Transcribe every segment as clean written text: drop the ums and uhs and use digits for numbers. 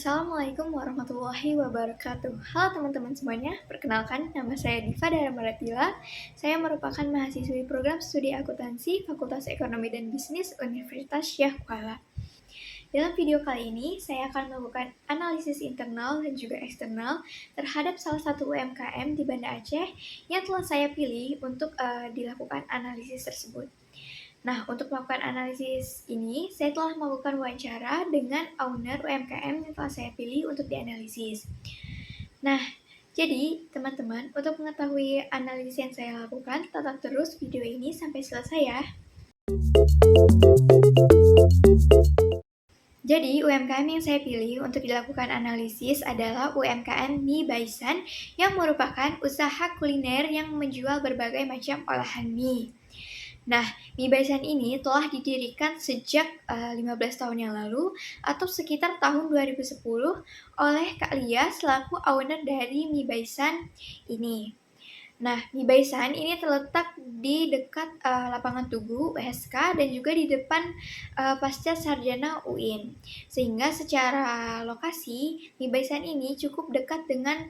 Assalamualaikum warahmatullahi wabarakatuh. Halo teman-teman semuanya, perkenalkan nama saya Diva Dara Maratila. Saya merupakan mahasiswi program studi akuntansi Fakultas Ekonomi dan Bisnis Universitas Syekh Kuala. Dalam video kali ini, saya akan melakukan analisis internal dan juga eksternal terhadap salah satu UMKM di Banda Aceh yang telah saya pilih untuk dilakukan analisis tersebut. Nah, untuk melakukan analisis ini, saya telah melakukan wawancara dengan owner UMKM yang telah saya pilih untuk dianalisis. Nah, jadi teman-teman, untuk mengetahui analisis yang saya lakukan, tonton terus video ini sampai selesai ya. Jadi, UMKM yang saya pilih untuk dilakukan analisis adalah UMKM Mie Baisan yang merupakan usaha kuliner yang menjual berbagai macam olahan mie. Nah, Mie Baisan ini telah didirikan sejak 15 tahun yang lalu atau sekitar tahun 2010 oleh Kak Lia selaku owner dari Mie Baisan ini. Nah, Mie Baisan ini terletak di dekat lapangan Tugu USK dan juga di depan Pasca Sarjana UIN. Sehingga secara lokasi, Mie Baisan ini cukup dekat dengan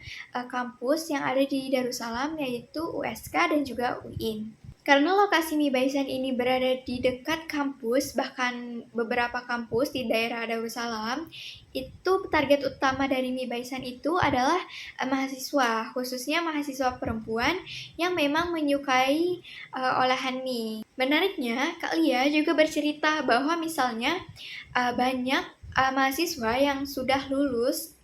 kampus yang ada di Darussalam yaitu USK dan juga UIN. Karena lokasi Mie Baisan ini berada di dekat kampus, bahkan beberapa kampus di daerah Darussalam, itu target utama dari Mie Baisan itu adalah mahasiswa, khususnya mahasiswa perempuan yang memang menyukai olahan mie. Menariknya, Kak Lia juga bercerita bahwa misalnya banyak mahasiswa yang sudah lulus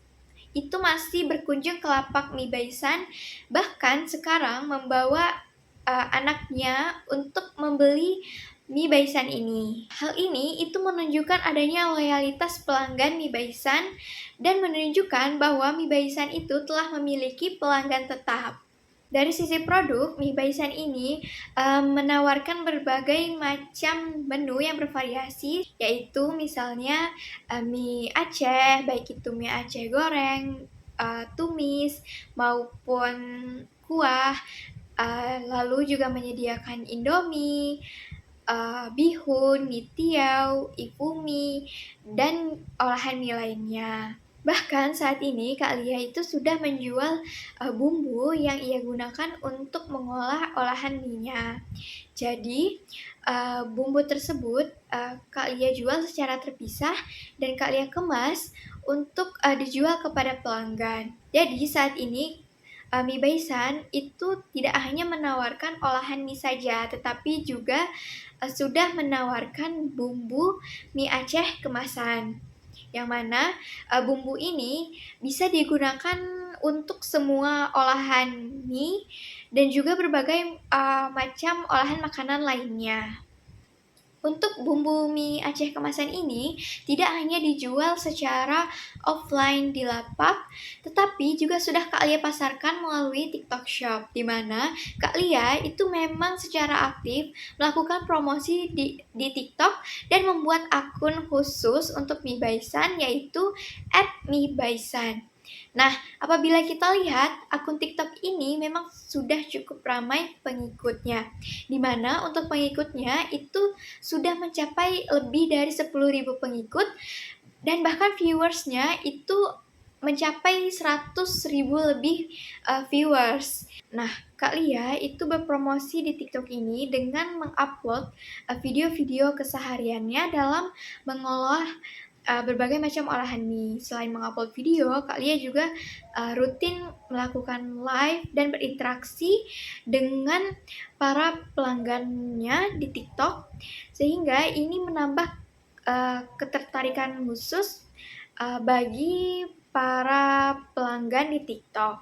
itu masih berkunjung ke lapak Mie Baisan, bahkan sekarang membawa anaknya untuk membeli Mie Baisan ini. Hal ini itu menunjukkan adanya loyalitas pelanggan Mie Baisan dan menunjukkan bahwa Mie Baisan itu telah memiliki pelanggan tetap. Dari sisi produk, Mie Baisan ini menawarkan berbagai macam menu yang bervariasi, yaitu misalnya mie Aceh, baik itu mie Aceh goreng, tumis, maupun kuah, lalu juga menyediakan Indomie, bihun, mie tiaw, ifumi, dan olahan mie lainnya. Bahkan saat ini Kak Lia itu sudah menjual bumbu yang ia gunakan untuk mengolah olahan mie-nya. Jadi bumbu tersebut Kak Lia jual secara terpisah dan Kak Lia kemas untuk dijual kepada pelanggan. Jadi saat ini Mie Baisan itu tidak hanya menawarkan olahan mie saja, tetapi juga sudah menawarkan bumbu mie Aceh kemasan. Yang mana bumbu ini bisa digunakan untuk semua olahan mie dan juga berbagai macam olahan makanan lainnya. Untuk bumbu mie Aceh kemasan ini tidak hanya dijual secara offline di lapak, tetapi juga sudah Kak Lia pasarkan melalui TikTok Shop, di mana Kak Lia itu memang secara aktif melakukan promosi di TikTok dan membuat akun khusus untuk Mie Baisan yaitu @miebaisan. Nah, apabila kita lihat akun TikTok ini memang sudah cukup ramai pengikutnya, di mana untuk pengikutnya itu sudah mencapai lebih dari 10.000 pengikut dan bahkan viewersnya itu mencapai 100.000 lebih viewers. Nah, Kak Lia itu berpromosi di TikTok ini dengan mengupload video-video kesehariannya dalam mengolah berbagai macam olahan mie. Selain mengupload video, Kak Lia juga rutin melakukan live dan berinteraksi dengan para pelanggannya di TikTok, sehingga ini menambah ketertarikan khusus bagi para pelanggan di TikTok.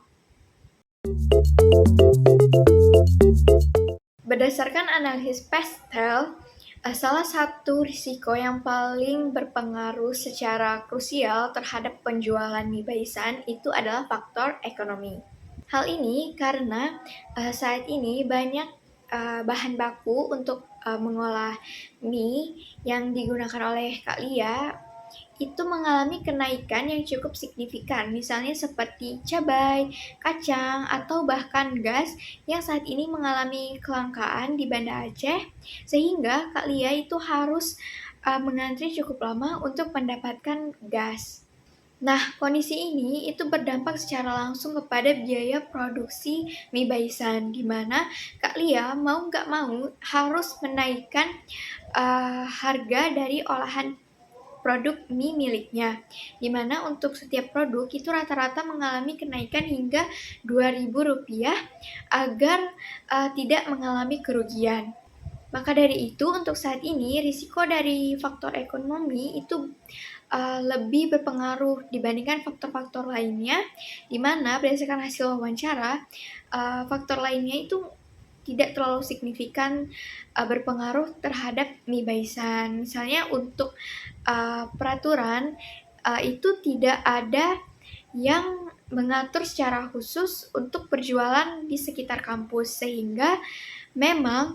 Berdasarkan analisis Pestel, salah satu risiko yang paling berpengaruh secara krusial terhadap penjualan Mie Baisan itu adalah faktor ekonomi. Hal ini karena saat ini banyak bahan baku untuk mengolah mie yang digunakan oleh Kak Lia itu mengalami kenaikan yang cukup signifikan, misalnya seperti cabai, kacang, atau bahkan gas yang saat ini mengalami kelangkaan di Banda Aceh, sehingga Kak Lia itu harus mengantri cukup lama untuk mendapatkan gas. Nah, kondisi ini itu berdampak secara langsung kepada biaya produksi mie baisan, di mana Kak Lia mau nggak mau harus menaikkan harga dari olahan produk mie miliknya, di mana untuk setiap produk itu rata-rata mengalami kenaikan hingga Rp2.000 agar tidak mengalami kerugian. Maka dari itu, untuk saat ini, risiko dari faktor ekonomi itu lebih berpengaruh dibandingkan faktor-faktor lainnya, di mana berdasarkan hasil wawancara, faktor lainnya itu tidak terlalu signifikan berpengaruh terhadap mie baisan. Misalnya untuk peraturan itu tidak ada yang mengatur secara khusus untuk berjualan di sekitar kampus, sehingga memang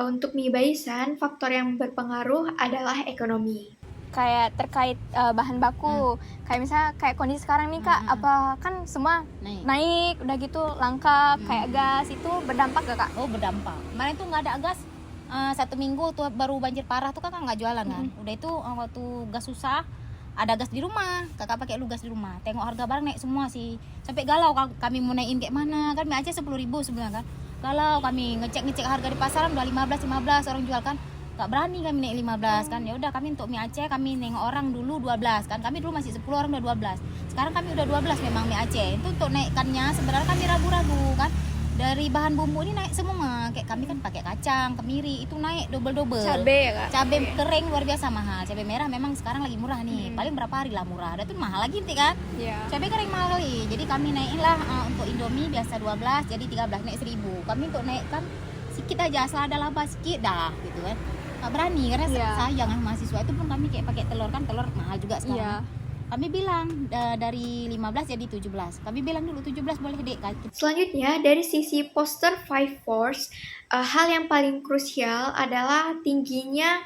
untuk mie baisan faktor yang berpengaruh adalah ekonomi. Kayak terkait bahan baku, kayak misalnya kayak kondisi sekarang nih Kak, apa kan semua naik udah gitu langka, kayak gas itu berdampak gak Kak? Oh berdampak. Kemarin tuh nggak ada gas, 1 minggu tuh baru banjir parah tuh kakak nggak jualan kan. Udah itu waktu gas susah, ada gas di rumah, kakak pakai lu gas di rumah. Tengok harga barang naik semua sih, sampai galau kami mau naikin kayak mana kan. Mie Aceh 10.000 sebenarnya kan, galau kami ngecek harga di pasaran udah 15 orang jual kan. Gak berani kami naik 15 kan. Ya udah kami untuk mie Aceh kami nengok orang dulu 12 kan. Kami dulu masih 10 orang udah 12. Sekarang kami udah 12 memang mie Aceh. Itu untuk naikkannya sebenarnya kami ragu-ragu kan. Dari bahan bumbu ini naik semua. Kayak kami kan pakai kacang, kemiri itu naik double-double. Cabe ya Kak? Cabe kering luar biasa mahal. Cabe merah memang sekarang lagi murah nih. Paling berapa hari lah murah. Ada tuh mahal lagi nanti kan. Iya. Cabe kering mahal kali. Jadi kami naikin lah untuk Indomie biasa 12 jadi 13 naik 1.000. Kami untuk naikkan sedikit aja asal ada laba sedikit dah gitu kan. Gak berani karena sayang kan mahasiswa itu pun kami kayak pakai telur kan, telur mahal juga sekarang. Kami bilang dari 15 jadi 17. Kami bilang dulu 17 boleh dek. Selanjutnya dari sisi poster Five Force, hal yang paling krusial adalah tingginya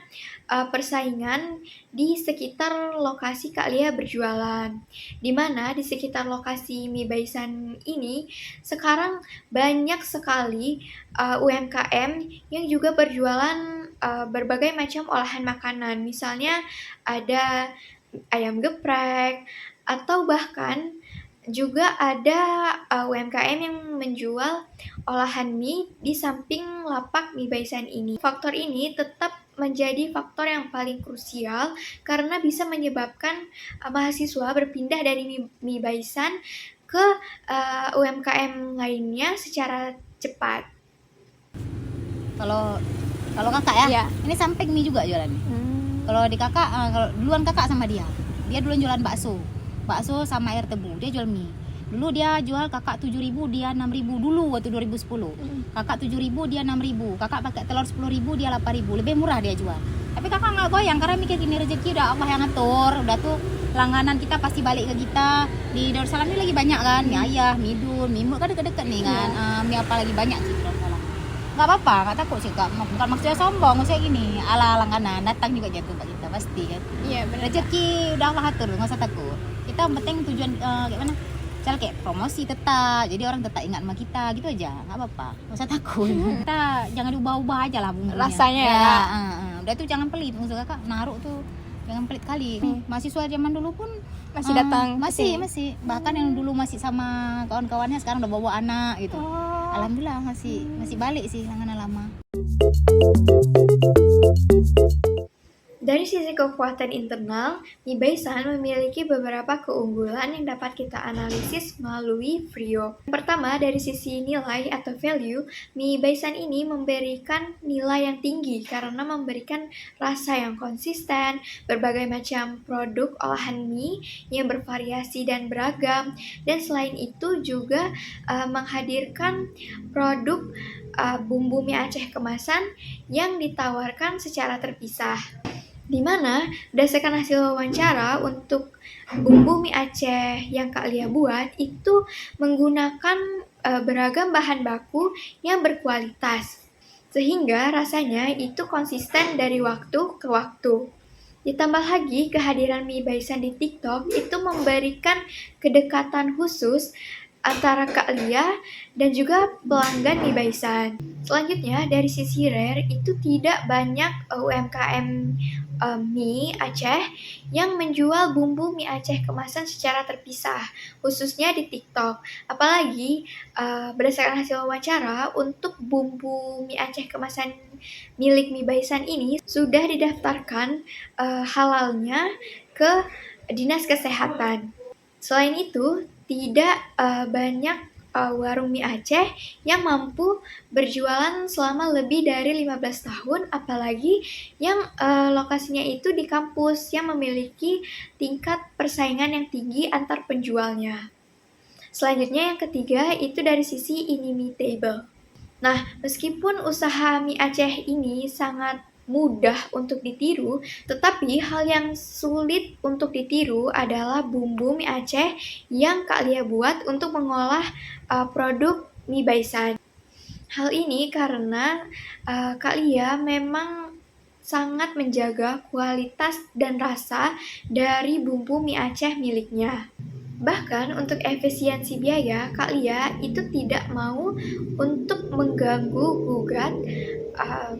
persaingan di sekitar lokasi Kak Lia berjualan, di mana di sekitar lokasi mie baisan ini sekarang banyak sekali UMKM yang juga berjualan berbagai macam olahan makanan. Misalnya ada ayam geprek, atau bahkan juga ada UMKM yang menjual olahan mie di samping lapak mie baisan ini. Faktor ini tetap menjadi faktor yang paling krusial karena bisa menyebabkan mahasiswa berpindah dari mie baisan ke UMKM lainnya secara cepat. Kalau kakak ya, ini samping mie juga jualannya. Kalau di kakak, kalau duluan kakak sama dia duluan jualan bakso sama air tebu, dia jual mie. Dulu dia jual kakak 7.000, dia 6.000 dulu waktu 2010. Kakak 7.000, dia 6.000. Kakak pakai telur 10.000, dia 8.000. Lebih murah dia jual. Tapi kakak nggak goyang karena mikir gini, rezeki udah Allah yang ngatur. Udah tuh langganan kita pasti balik ke kita. Di Darussalam ini lagi banyak kan, mie ayah, mie dul, mie mur kan deket-deket nih kan. Mie apa lagi banyak sih Darussalam. Nggak apa-apa, nggak takut sih kak. Bukan maksudnya sombong, maksudnya gini, ala langganan datang juga jatuh pak kita pasti kan. Iya benar. Rezeki udah Allah atur, nggak usah takut. Kita yang penting tujuan kayak mana? Misalnya kayak promosi tetap, jadi orang tetap ingat sama kita gitu aja, nggak apa-apa, nggak usah takut. Kita jangan diubah-ubah aja lah bumbunya. Rasanya ya. Udah tuh jangan pelit, maksud kakak naruh tuh jangan pelit kali. Mahasiswa zaman dulu pun masih datang, masih bahkan yang dulu masih sama kawan-kawannya sekarang udah bawa anak gitu. Alhamdulillah masih balik sih langganan lama. Dari sisi kekuatan internal, mie baisan memiliki beberapa keunggulan yang dapat kita analisis melalui Frio. Pertama, dari sisi nilai atau value, mie baisan ini memberikan nilai yang tinggi karena memberikan rasa yang konsisten, berbagai macam produk olahan mie yang bervariasi dan beragam, dan selain itu juga menghadirkan produk bumbu mie Aceh kemasan yang ditawarkan secara terpisah. Di mana berdasarkan hasil wawancara untuk bumbu mie Aceh yang Kak Lia buat itu menggunakan beragam bahan baku yang berkualitas, sehingga rasanya itu konsisten dari waktu ke waktu. Ditambah lagi kehadiran mie baisan di TikTok itu memberikan kedekatan khusus antara Kak Lia dan juga pelanggan mie Baisan. Selanjutnya dari sisi rare itu tidak banyak UMKM mie Aceh yang menjual bumbu mie Aceh kemasan secara terpisah, khususnya di TikTok. Apalagi berdasarkan hasil wawancara, untuk bumbu mie Aceh kemasan milik mie Baisan ini sudah didaftarkan halalnya ke Dinas Kesehatan. Selain itu, tidak banyak warung mie Aceh yang mampu berjualan selama lebih dari 15 tahun, apalagi yang lokasinya itu di kampus yang memiliki tingkat persaingan yang tinggi antar penjualnya. Selanjutnya yang ketiga itu dari sisi inimitable. Nah, meskipun usaha mie Aceh ini sangat mudah untuk ditiru, tetapi hal yang sulit untuk ditiru adalah bumbu mie Aceh yang Kak Lia buat untuk mengolah produk mie Baisan. Hal ini karena Kak Lia memang sangat menjaga kualitas dan rasa dari bumbu mie Aceh miliknya. Bahkan untuk efisiensi biaya, Kak Lia itu tidak mau untuk mengganggu-gugat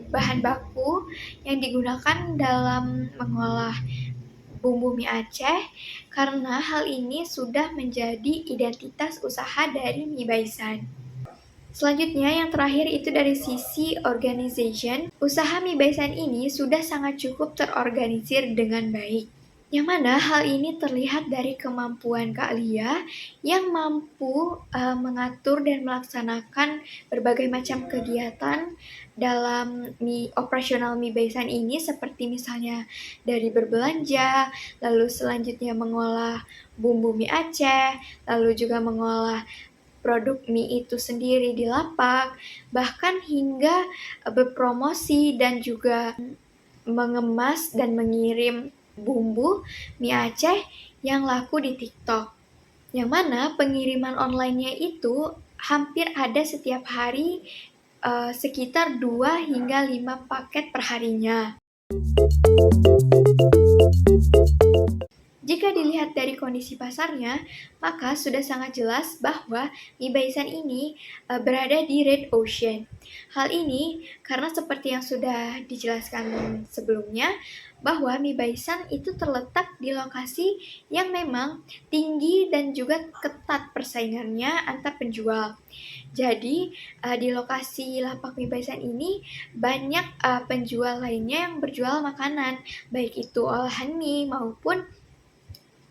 bahan baku yang digunakan dalam mengolah bumbu mie Aceh, karena hal ini sudah menjadi identitas usaha dari mie Baisan. Selanjutnya yang terakhir itu dari sisi organization, usaha mie Baisan ini sudah sangat cukup terorganisir dengan baik. Yang mana hal ini terlihat dari kemampuan Kak Lia yang mampu mengatur dan melaksanakan berbagai macam kegiatan dalam operasional mie Baisan ini, seperti misalnya dari berbelanja, lalu selanjutnya mengolah bumbu mie Aceh, lalu juga mengolah produk mie itu sendiri di lapak, bahkan hingga berpromosi dan juga mengemas dan mengirim bumbu mie Aceh yang laku di TikTok. Yang mana pengiriman online-nya itu hampir ada setiap hari, sekitar 2 hingga 5 paket per harinya. Jika dilihat dari kondisi pasarnya, maka sudah sangat jelas bahwa mie Baisan ini berada di Red Ocean. Hal ini karena seperti yang sudah dijelaskan sebelumnya, bahwa mie Baisan itu terletak di lokasi yang memang tinggi dan juga ketat persaingannya antar penjual. Jadi di lokasi lapak mie Baisan ini banyak penjual lainnya yang berjual makanan, baik itu olahan mie maupun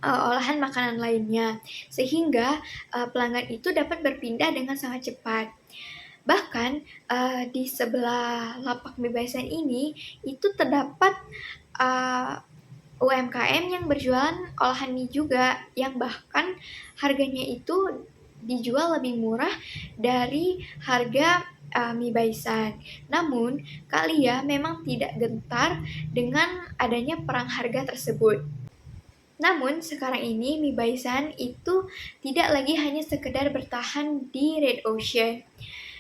olahan makanan lainnya, sehingga pelanggan itu dapat berpindah dengan sangat cepat. Bahkan di sebelah lapak mie Baisan ini itu terdapat UMKM yang berjualan olahan mie juga, yang bahkan harganya itu dijual lebih murah dari harga mie Baisan. Namun, Kak Lia memang tidak gentar dengan adanya perang harga tersebut. Namun, sekarang ini mie Baisan itu tidak lagi hanya sekedar bertahan di Red Ocean.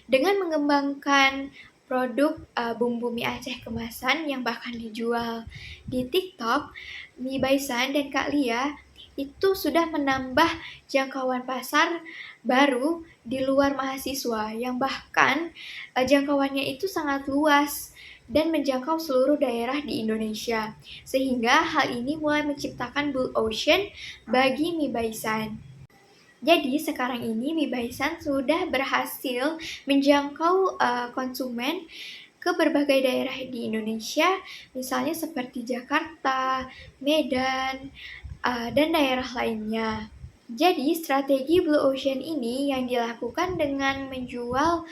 Dengan mengembangkan produk bumbu mie Aceh kemasan yang bahkan dijual di TikTok, mie Baisan dan Kak Lia itu sudah menambah jangkauan pasar baru di luar mahasiswa, yang bahkan jangkauannya itu sangat luas dan menjangkau seluruh daerah di Indonesia. Sehingga hal ini mulai menciptakan blue ocean bagi mie Baisan. Jadi sekarang ini mie Baisan sudah berhasil menjangkau konsumen ke berbagai daerah di Indonesia, misalnya seperti Jakarta, Medan, dan daerah lainnya. Jadi strategi blue ocean ini yang dilakukan dengan menjual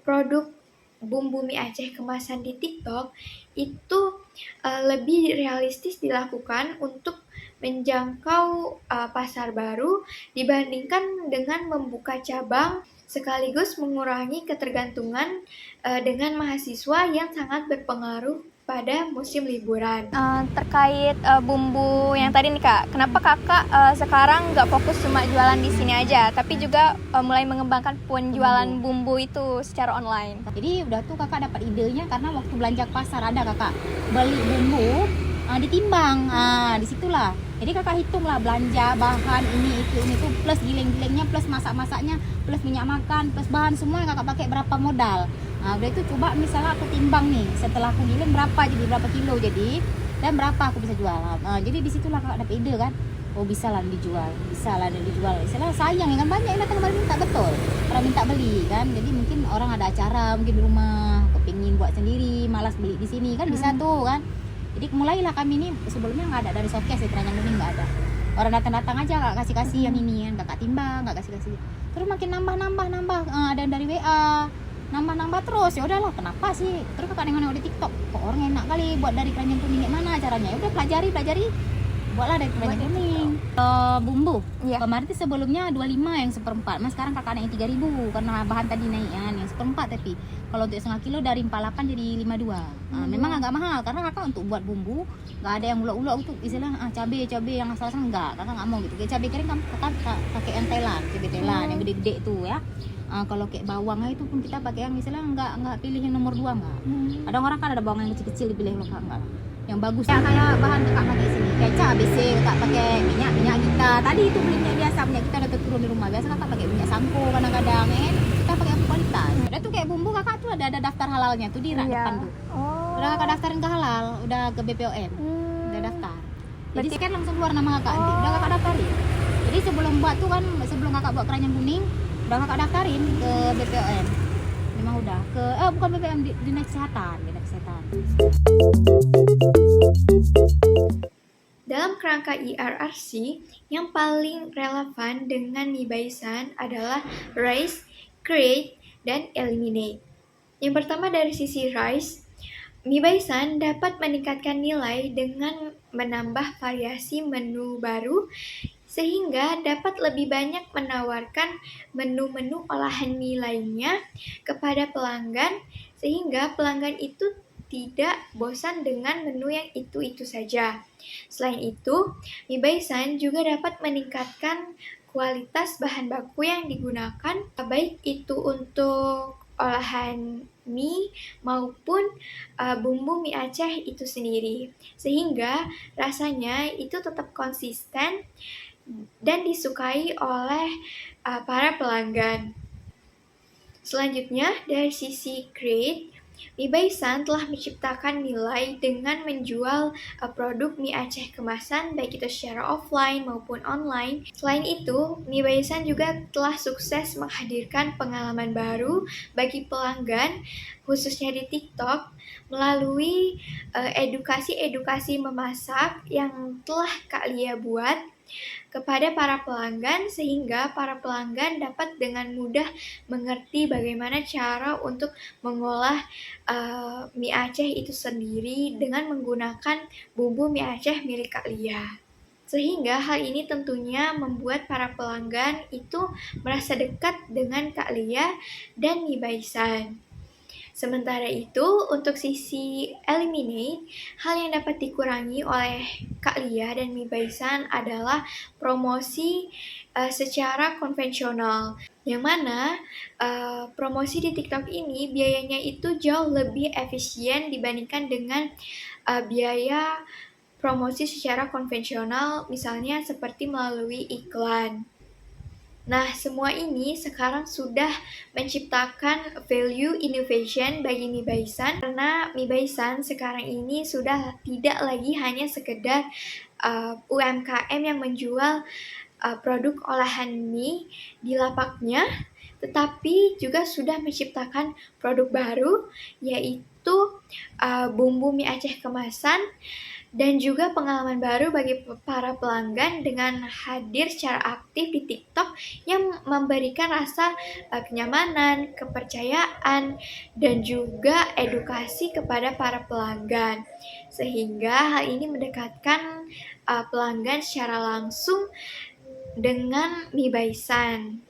produk bumbu mie Aceh kemasan di TikTok itu lebih realistis dilakukan untuk menjangkau pasar baru dibandingkan dengan membuka cabang, sekaligus mengurangi ketergantungan dengan mahasiswa yang sangat berpengaruh pada musim liburan. Terkait bumbu yang tadi nih Kak, kenapa Kakak sekarang nggak fokus cuma jualan di sini aja, tapi juga mulai mengembangkan penjualan bumbu itu secara online? Jadi udah tuh Kakak dapat idenya karena waktu belanja ke pasar ada Kakak beli bumbu ditimbang. Disitulah. Jadi kakak hitunglah belanja bahan ini itu plus giling-gilingnya, plus masak-masaknya, plus minyak makan, plus bahan semua yang kakak pakai berapa modal. Udah itu coba misalnya aku timbang nih, setelah aku giling berapa jadi berapa kilo jadi dan berapa aku bisa jual. Jadi disitulah kakak dapat ide kan. Oh bisa lah dijual. Istilah sayang ya kan, banyak yang datang kemarin minta, betul. Orang minta beli kan. Jadi mungkin orang ada acara mungkin di rumah, kepingin buat sendiri, malas beli di sini kan bisa tuh kan. Jadi mulailah kami ini, sebelumnya nggak ada dari showcase di Keranjang Kuning, nggak ada. Orang datang-datang aja kakak kasih yang ini kan, kakak timbang, kakak kasih. Terus makin nambah, ada yang dari WA, nambah terus. Ya udahlah, kenapa sih? Terus kakak nengok di TikTok, kok orang enak kali buat dari Keranjang Kuning, gimana caranya? Ya udah pelajari, buatlah dari Keranjang Kuning. Bumbu kemarin itu sebelumnya 25 yang seperempat, mas sekarang kakak naik 3.000 karena bahan tadi naik kan, yang seperempat. Tapi kalau untuk setengah kilo dari 48 jadi 52. Memang agak mahal karena kakak untuk buat bumbu nggak ada yang ulok-ulok gitu, istilah cabai yang asal-asalan enggak, kakak nggak mau gitu. Kayak cabai kering kakak pakai yang Thailand, cabai Thailand yang gede-gede tuh ya. Kalau kayak bawangnya itu pun kita pakai yang misalnya nggak pilih yang nomor 2 nggak. Ada orang kan ada bawang yang kecil-kecil dipilih, loh enggak. Yang bagus ya, kayak bahan kakak pakai sini kecap ABC, kakak pakai minyak kita tadi itu beli minyak biasa, minyak kita udah turun di rumah biasa, kakak pakai minyak sangko kadang-kadang kita pakai yang kualitas. Udah tuh kayak bumbu kakak tuh ada daftar halalnya tuh di depan tuh. Udah kakak daftarin ke halal, udah ke BPOM, udah daftar. Jadi kan langsung keluar nama kakak nanti, udah kakak daftarin. Jadi sebelum buat tuh kan, sebelum kakak buat Keranjang Kuning udah kakak daftarin ke BPOM. Memang udah ke bukan BPOM, Dinas Kesehatan. Dalam kerangka IRRC, yang paling relevan dengan mie baisan adalah rise, create, dan eliminate. Yang pertama dari sisi rise, mie baisan dapat meningkatkan nilai dengan menambah variasi menu baru sehingga dapat lebih banyak menawarkan menu-menu olahan mie lainnya kepada pelanggan sehingga pelanggan itu tidak bosan dengan menu yang itu-itu saja. Selain itu, mie baisan juga dapat meningkatkan kualitas bahan baku yang digunakan, baik itu untuk olahan mie maupun bumbu mie Aceh itu sendiri. Sehingga rasanya itu tetap konsisten dan disukai oleh para pelanggan. Selanjutnya, dari sisi create, mie baisan telah menciptakan nilai dengan menjual produk mie Aceh kemasan baik itu secara offline maupun online. Selain itu, mie baisan juga telah sukses menghadirkan pengalaman baru bagi pelanggan khususnya di TikTok melalui edukasi-edukasi memasak yang telah Kak Lia buat kepada para pelanggan sehingga para pelanggan dapat dengan mudah mengerti bagaimana cara untuk mengolah mie Aceh itu sendiri dengan menggunakan bumbu mie Aceh milik Kak Lia. Sehingga hal ini tentunya membuat para pelanggan itu merasa dekat dengan Kak Lia dan mie baisan. Sementara itu, untuk sisi eliminate, hal yang dapat dikurangi oleh Kak Lia dan mie baisan adalah promosi secara konvensional. Yang mana promosi di TikTok ini biayanya itu jauh lebih efisien dibandingkan dengan biaya promosi secara konvensional, misalnya seperti melalui iklan. Nah, semua ini sekarang sudah menciptakan value innovation bagi mie baisan karena mie baisan sekarang ini sudah tidak lagi hanya sekedar UMKM yang menjual produk olahan mie di lapaknya, tetapi juga sudah menciptakan produk baru yaitu bumbu mie Aceh kemasan dan juga pengalaman baru bagi para pelanggan dengan hadir secara aktif di TikTok yang memberikan rasa kenyamanan, kepercayaan, dan juga edukasi kepada para pelanggan. Sehingga hal ini mendekatkan pelanggan secara langsung dengan mie baisan.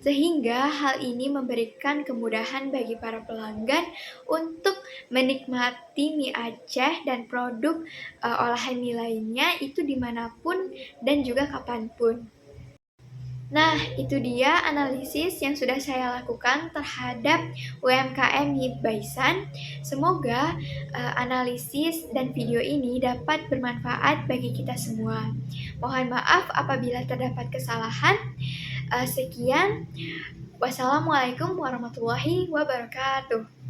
Sehingga hal ini memberikan kemudahan bagi para pelanggan untuk menikmati mie Aceh dan produk olahan mie lainnya itu dimanapun dan juga kapanpun. Nah, itu dia analisis yang sudah saya lakukan terhadap UMKM Mie Baisan. Semoga analisis dan video ini dapat bermanfaat bagi kita semua. Mohon maaf apabila terdapat kesalahan. Sekian. Wassalamualaikum warahmatullahi wabarakatuh.